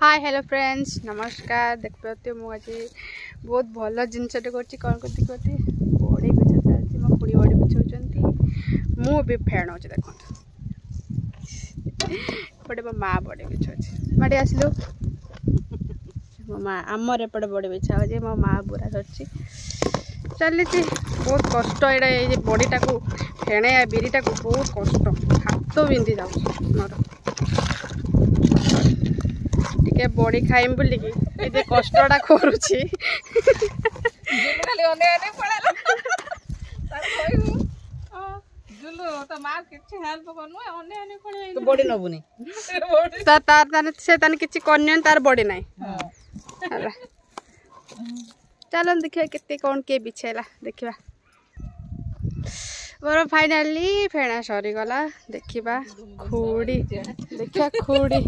Hi hello friends नमस्कार देखते मुझे बहुत भल जिनसटे कौन करती बड़ी बिछा चलती मो खुड़ी बड़ी बिछाऊँ मुझे फेण देख एपटे मो माँ बड़ी बिछाऊँ माटी आसलु मो माँ आमर एपटे बड़ी बिछा हो मो माँ बुरा धरची चली बहुत कष्ट ये बड़ीटा को फेणे बिरीटा को बहुत कष्ट हाथ बिंदी जाऊँ मोर टे बड़ी खाइम बोलिकी ये कष्टा करुची बड़ी नबुनी किसी करनी तार बड़ी ना चलो देखिए केते कौन के बिछेला देखिबा मोर फाइनाली फेणा सरीगला देखिबा खुड़ी देखिया खुड़ी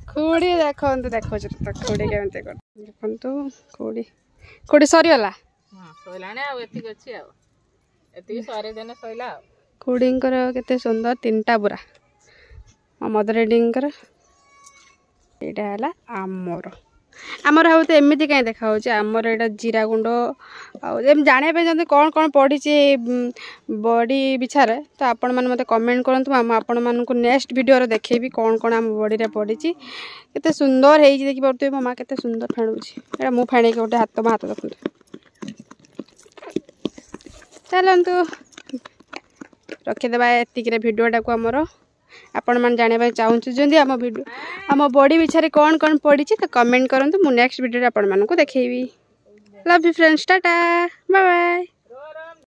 खुड़ी देखो देखो खुड़ी केमती कर देखो खुड़ी खुड़ी सरीगला खुड़ींकर केते सुंदर तीनटा बुरा मदर रेडिंगर यहाँ आमर आमर हाँ तो एमती कहीं देखा आमर यहाँ जीरा गुंड जाने चाहते कौन कौन पड़ी बड़ी बिछार तो आपण मैंने मत कमेंट करूँ आपण मानक नेक्स्ट वीडियो देखेबी कौन कौन आम बड़ी पड़ी केते सुंदर है देखी पारे मो माँ केते सुंदर फेणुची एटा मु फेणे गोटे हाथ मो हाथ देखते चलतु रखीदे एतिक भिडियोटा को आमर आपण मैंने जाना चाहूँ आम वीडियो आम बड़ी बिछारे कौन कौन पड़ी तो कमेंट करूँ मु नेक्स्ट वीडियो आपण मानक देखी love you friends tata bye bye.